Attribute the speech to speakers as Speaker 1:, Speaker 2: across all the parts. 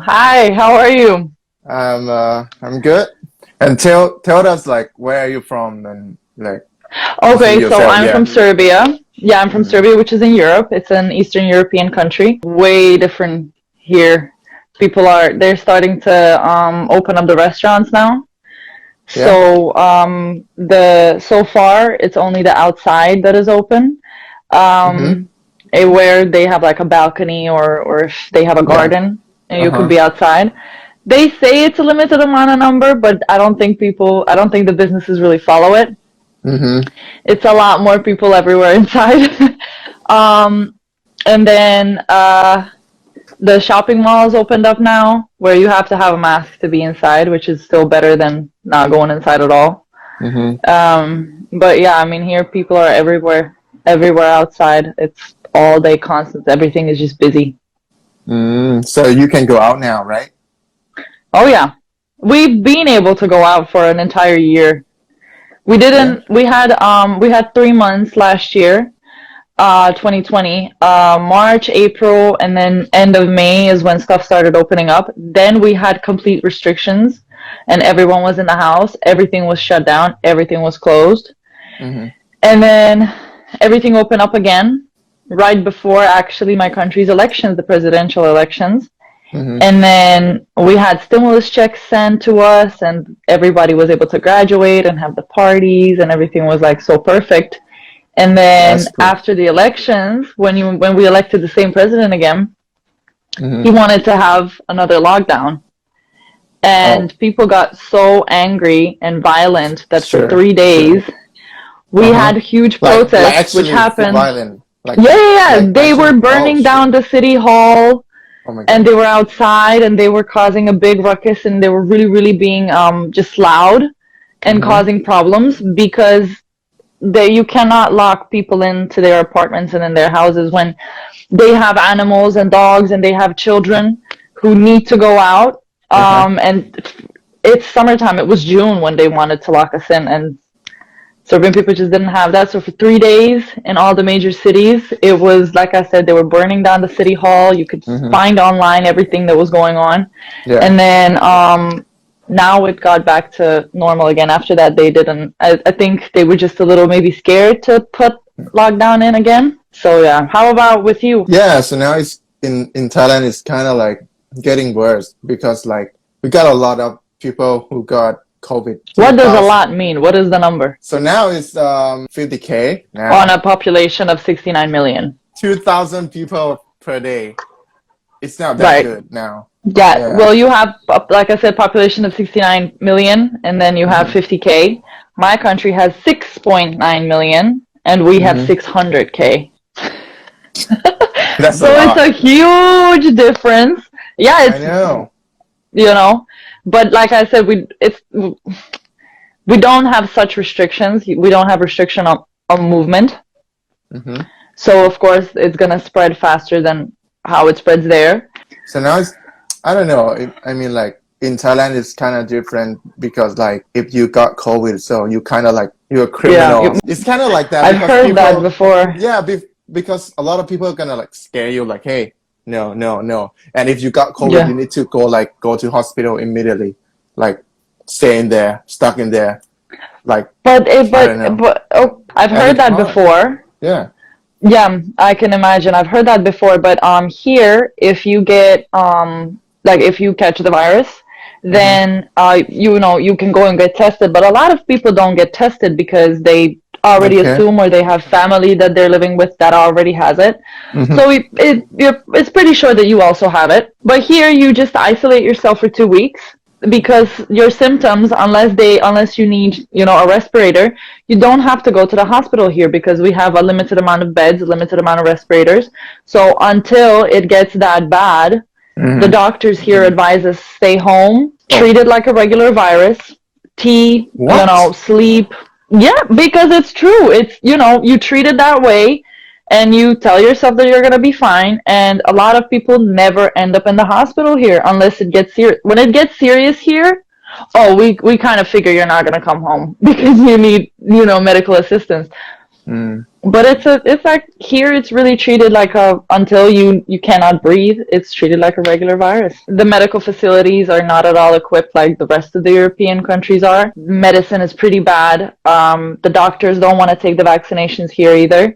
Speaker 1: Hi, how are you?
Speaker 2: I'm good. And tell us like where are you from and like introduce
Speaker 1: Okay, so
Speaker 2: yourself.
Speaker 1: I'm
Speaker 2: Yeah.
Speaker 1: from Serbia. Yeah, I'm from
Speaker 2: Mm-hmm.
Speaker 1: Serbia, which is in Europe. It's an Eastern European country. Way different here. They're starting to open up the restaurants now.
Speaker 2: Yeah.
Speaker 1: So far it's only the outside that is open.
Speaker 2: Mm-hmm.
Speaker 1: Um, where they have like a balcony or if they have a
Speaker 2: Yeah.
Speaker 1: garden and you could
Speaker 2: Uh-huh.
Speaker 1: be outside. They say it's a limited amount of number, but I don't think the businesses really follow it.
Speaker 2: Mm-hmm.
Speaker 1: It's a lot more people everywhere inside. um, and then the shopping malls opened up now, where you have to have a mask to be inside, which is still better than not going inside at all.
Speaker 2: Mm-hmm.
Speaker 1: But yeah, I mean, here people are everywhere outside. It's all day constant. Everything is just busy.
Speaker 2: So you can go out now, right?
Speaker 1: Oh yeah, we've been able to go out for an entire year. We
Speaker 2: Yeah.
Speaker 1: didn't. We had 3 months last year, 2020. March, April, and then end of May is when stuff started opening up. Then we had complete restrictions, and everyone was in the house. Everything was shut down. Everything was closed.
Speaker 2: Mm-hmm.
Speaker 1: And then everything opened up again right before actually my country's elections, the presidential elections.
Speaker 2: Mm-hmm.
Speaker 1: And then we had stimulus checks sent to us, and everybody was able to graduate and have the parties, and everything was like so perfect. And then
Speaker 2: That's cool.
Speaker 1: after the elections, when we elected the same president again,
Speaker 2: Mm-hmm.
Speaker 1: he wanted to have another lockdown. And
Speaker 2: Oh,
Speaker 1: people got so angry and violent that for
Speaker 2: sure.
Speaker 1: 3 days
Speaker 2: Sure.
Speaker 1: we
Speaker 2: Uh-huh.
Speaker 1: had huge
Speaker 2: Like
Speaker 1: protests, which
Speaker 2: actually
Speaker 1: happened.
Speaker 2: violent.
Speaker 1: Yeah.
Speaker 2: Like
Speaker 1: They were
Speaker 2: actually. Oh
Speaker 1: burning
Speaker 2: shit.
Speaker 1: down the city hall,
Speaker 2: Oh my
Speaker 1: and
Speaker 2: God.
Speaker 1: they were outside, and they were causing a big ruckus, and they were really, really being just loud and
Speaker 2: Mm-hmm.
Speaker 1: causing problems because you cannot lock people into their apartments and in their houses when they have animals and dogs and they have children who need to go out.
Speaker 2: Uh-huh.
Speaker 1: And it's summertime. It was June when they wanted to lock us in, and Serbian people just didn't have that. So for 3 days in all the major cities, it was like I said, they were burning down the city hall. You could
Speaker 2: Mm-hmm.
Speaker 1: find online everything that was going on.
Speaker 2: Yeah.
Speaker 1: And then now it got back to normal again. After that, they didn't. I think they were just a little maybe scared to put lockdown in again. So yeah. How about with you?
Speaker 2: Yeah, so now it's in Thailand it's kind of like getting worse because like we got a lot of people who got COVID
Speaker 1: What does a
Speaker 2: 2000.
Speaker 1: lot mean? What is the number?
Speaker 2: So now it's 50K
Speaker 1: On
Speaker 2: now.
Speaker 1: a population of 69 million.
Speaker 2: 2,000 people per day. It's not that
Speaker 1: Right.
Speaker 2: good now.
Speaker 1: Yeah,
Speaker 2: Yeah.
Speaker 1: well, you have, like I said, population of 69 million, and then you have
Speaker 2: Mm-hmm.
Speaker 1: 50K. My country has 6.9 million, and we have
Speaker 2: Mm-hmm.
Speaker 1: 600K.
Speaker 2: That's a
Speaker 1: So it's a
Speaker 2: lot.
Speaker 1: huge difference. Yeah,
Speaker 2: I
Speaker 1: it's,
Speaker 2: know.
Speaker 1: but like I said, we don't have such restrictions. We don't have restriction on movement.
Speaker 2: Mm-hmm.
Speaker 1: So of course, it's gonna spread faster than how it spreads there.
Speaker 2: So now it's, I don't know. I mean, like in Thailand, it's kind of different because like if you got COVID, so you kind of like you're a
Speaker 1: Yeah,
Speaker 2: criminal. It's kind of like that
Speaker 1: I've
Speaker 2: because
Speaker 1: heard that
Speaker 2: people,
Speaker 1: before.
Speaker 2: yeah, because a lot of people are gonna like scare you, like, hey, no, no, no. And if you got COVID,
Speaker 1: Yeah.
Speaker 2: you need to go to hospital immediately, like stay in there, stuck in there, like
Speaker 1: But
Speaker 2: I don't know.
Speaker 1: I've
Speaker 2: And
Speaker 1: heard
Speaker 2: it's
Speaker 1: that
Speaker 2: hard.
Speaker 1: before.
Speaker 2: Yeah.
Speaker 1: Yeah, I can imagine. I've heard that before. But here, if you get like if you catch the virus,
Speaker 2: Mm-hmm.
Speaker 1: then you can go and get tested. But a lot of people don't get tested because they already
Speaker 2: Okay.
Speaker 1: assume or they have family that they're living with that already has it.
Speaker 2: Mm-hmm.
Speaker 1: So it's pretty sure that you also have it. But here, you just isolate yourself for 2 weeks because your symptoms, unless you need a respirator, you don't have to go to the hospital here because we have a limited amount of beds, a limited amount of respirators. So until it gets that bad, the
Speaker 2: Mm-hmm.
Speaker 1: doctors here advise us stay home,
Speaker 2: Oh,
Speaker 1: treat it like a regular virus, tea,
Speaker 2: what?
Speaker 1: sleep. Yeah, because it's true. It's you treat it that way, and you tell yourself that you're gonna be fine. And a lot of people never end up in the hospital here unless it gets serious. When it gets serious here, oh, we kind of figure you're not gonna come home because you need medical assistance.
Speaker 2: Mm.
Speaker 1: But it's like here it's really treated like a until you cannot breathe, it's treated like a regular virus. The medical facilities are not at all equipped like the rest of the European countries are. Medicine is pretty bad. The doctors don't want to take the vaccinations here either.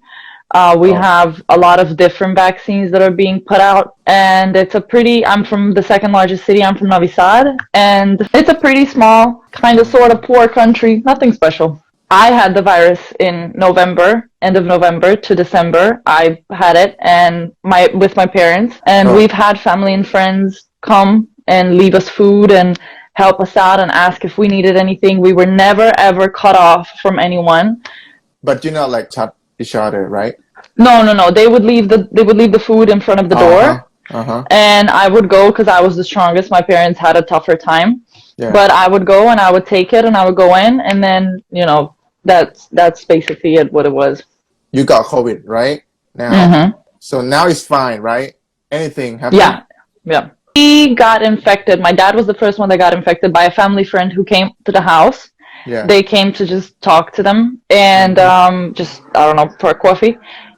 Speaker 1: We have a lot of different vaccines that are being put out, and I'm from the second largest city. I'm from Novi Sad, and it's a pretty small, kind of sort of poor country, nothing special. I had the virus in November, end of November to December. I had it and with my parents, and we've had family and friends come and leave us food and help us out and ask if we needed anything. We were never ever cut off from anyone.
Speaker 2: But you're not like chat each other, right?
Speaker 1: No. They would leave the food in front of the door, and I would go because I was the strongest. My parents had a tougher time, but I would go and I would take it and I would go in, and then that's basically what it was.
Speaker 2: You got COVID, right? Now, so now it's fine, right? Anything happened?
Speaker 1: Yeah. He got infected. My dad was the first one that got infected by a family friend who came to the house.
Speaker 2: Yeah.
Speaker 1: They came to just talk to them and just, I don't know, for coffee.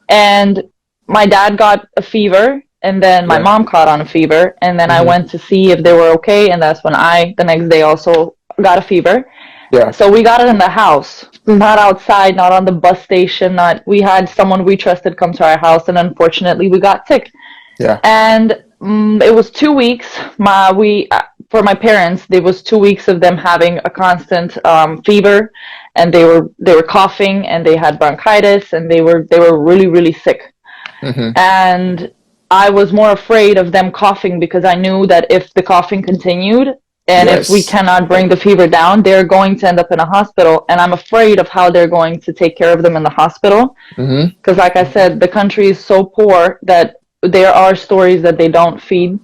Speaker 1: And my dad got a fever, and then my mom caught on a fever, and then I went to see if they were okay, and that's when the next day also got a fever.
Speaker 2: Yeah.
Speaker 1: So we got it in the house, not outside, not on the bus station, we had someone we trusted come to our house, and unfortunately we got sick.
Speaker 2: Yeah.
Speaker 1: And it was 2 weeks. For my parents, there was 2 weeks of them having a constant fever, and they were coughing, and they had bronchitis, and they were really, really sick. And I was more afraid of them coughing because I knew that if the coughing continued, and if we cannot bring the fever down, they're going to end up in a hospital. And I'm afraid of how they're going to take care of them in the hospital. Because like I said, the country is so poor that there are stories that they don't feed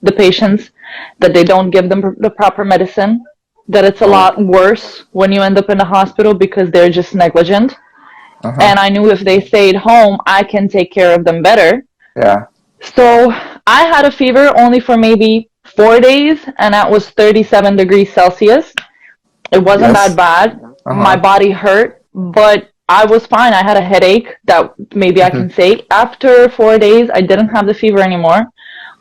Speaker 1: the patients, that they don't give them the proper medicine, that it's a lot worse when you end up in the hospital because they're just negligent. And I knew if they stayed home, I can take care of them better.
Speaker 2: Yeah.
Speaker 1: So I had a fever only for maybe 4 days, and that was 37 degrees Celsius. It wasn't that bad. My body hurt, but I was fine. I had a headache that maybe I can say. After 4 days, I didn't have the fever anymore.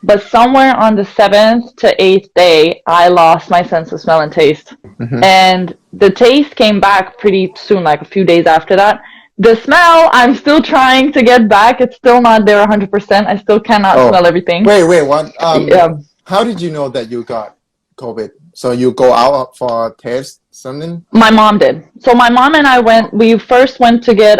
Speaker 1: But somewhere on the 7th to 8th day, I lost my sense of smell and taste. And the taste came back pretty soon, like a few days after that. The smell, I'm still trying to get back. It's still not there 100%. I still cannot smell everything.
Speaker 2: Wait, what? How did you know that you got COVID? So you go out for a test, something?
Speaker 1: My mom did. So my mom and I we first went to get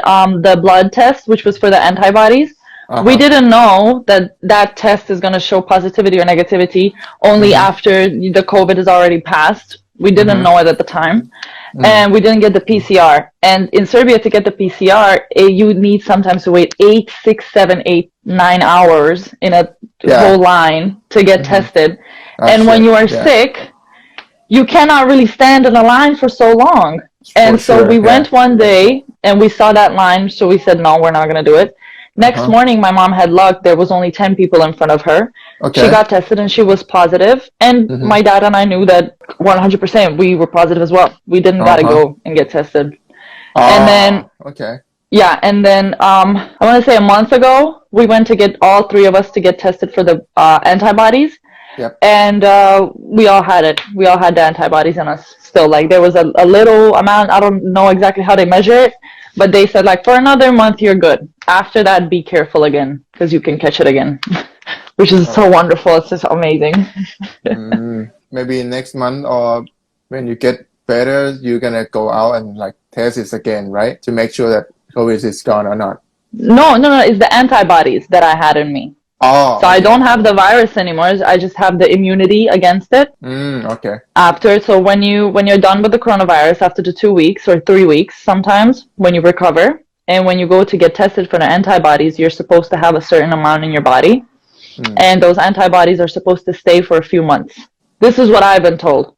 Speaker 1: the blood test, which was for the antibodies. We didn't know that test is going to show positivity or negativity only after the COVID is already passed. We didn't know it at the time. And we didn't get the PCR. And in Serbia, to get the PCR, you need sometimes to wait 8, 6, 7, 8, 9 hours in a whole line to get tested. And when you are sick, you cannot really stand in a line for so long. And so we went one day and we saw that line. So we said, no, we're not going to do it. Next morning, my mom had luck. There was only 10 people in front of her. She got tested and she was positive. And my dad and I knew that 100% we were positive as well. We didn't got to go and get tested. And then, and then I want to say a month ago, we went to get all three of us to get tested for the antibodies. And we all had it. We all had the antibodies in us still. Like there was a little amount. I don't know exactly how they measure it. But they said, like, for another month, you're good. After that, be careful again, because you can catch it again, which is so wonderful. It's just amazing.
Speaker 2: Maybe next month or when you get better, you're going to go out and, like, test it again, right? To make sure that COVID is gone or not.
Speaker 1: No. It's the antibodies that I had in me. So I don't have the virus anymore. I just have the immunity against it. After, so when you're done with the coronavirus, after the 2 weeks or 3 weeks, sometimes when you recover, and when you go to get tested for the antibodies, you're supposed to have a certain amount in your body, and those antibodies are supposed to stay for a few months. This is what I've been told.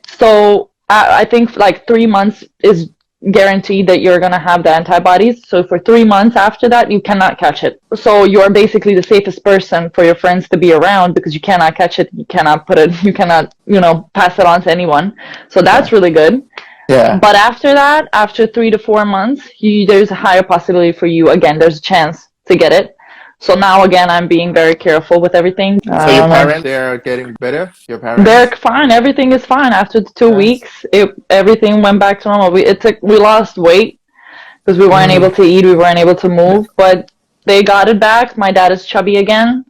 Speaker 1: So I think like 3 months is guaranteed that you're going to have the antibodies. So for 3 months after that, you cannot catch it. So you're basically the safest person for your friends to be around because you cannot catch it. You cannot pass it on to anyone. So that's really good.
Speaker 2: Yeah.
Speaker 1: But after that, after 3 to 4 months, there's a higher possibility for you. Again, there's a chance to get it. So now again, I'm being very careful with everything.
Speaker 2: So your parents, they're getting better? Your parents?
Speaker 1: They're fine. Everything is fine. After the 2 weeks, everything went back to normal. We lost weight because we weren't able to eat. We weren't able to move, but they got it back. My dad is chubby again,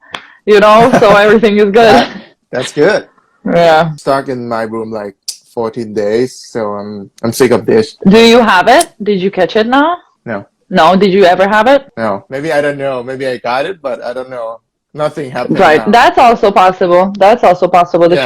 Speaker 1: so everything is good.
Speaker 2: That's good.
Speaker 1: Yeah.
Speaker 2: Stuck in my room like 14 days, so I'm sick of this.
Speaker 1: Do you have it? Did you catch it now?
Speaker 2: No.
Speaker 1: No, did you ever have it?
Speaker 2: No. Maybe I don't know. Maybe I got it, but I don't know. Nothing happened.
Speaker 1: Right.
Speaker 2: Now.
Speaker 1: That's also possible. That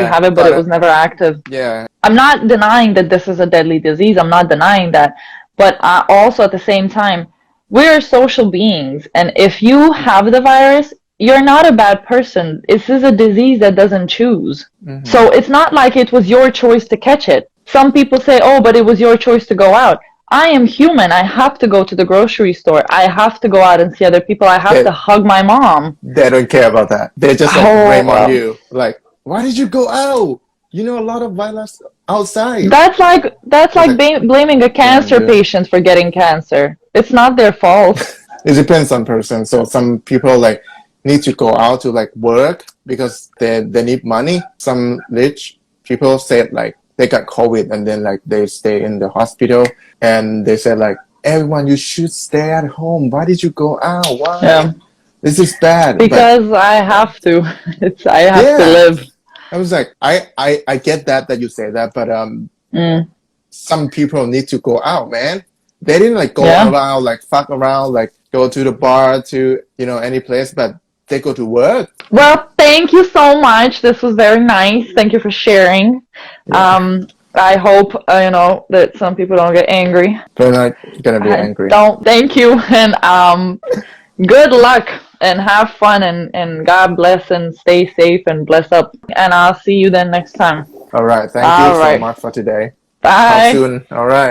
Speaker 1: you have it, but it was never active.
Speaker 2: Yeah.
Speaker 1: I'm not denying that this is a deadly disease. I'm not denying that. But also at the same time, we're social beings. And if you have the virus, you're not a bad person. This is a disease that doesn't choose. Mm-hmm. So it's not like it was your choice to catch it. Some people say, oh, but it was your choice to go out. I am human. I have to go to the grocery store. I have to go out and see other people. I have to hug my mom.
Speaker 2: They don't care about that. They just blame on you. Like, why did you go out? A lot of violence outside.
Speaker 1: That's like blaming a cancer patient for getting cancer. It's not their fault.
Speaker 2: It depends on person. So some people need to go out to work because they need money. Some rich people said they got COVID and then they stay in the hospital and they said everyone, you should stay at home. Why did you go out? Why? Yeah. This is bad.
Speaker 1: Because I have to. I have to live.
Speaker 2: I was I get that you say that, but some people need to go out, man. They didn't go around, fuck around, go to the bar, to any place, but they go to work.
Speaker 1: Well, thank you so much. This was very nice. Thank you for sharing. Yeah. I hope that some people don't get angry.
Speaker 2: They're not gonna be angry.
Speaker 1: Don't. Thank you, and good luck and have fun and God bless and stay safe and bless up. And I'll see you then next time.
Speaker 2: All right. Thank you so much for today.
Speaker 1: Bye.
Speaker 2: Talk soon. All right.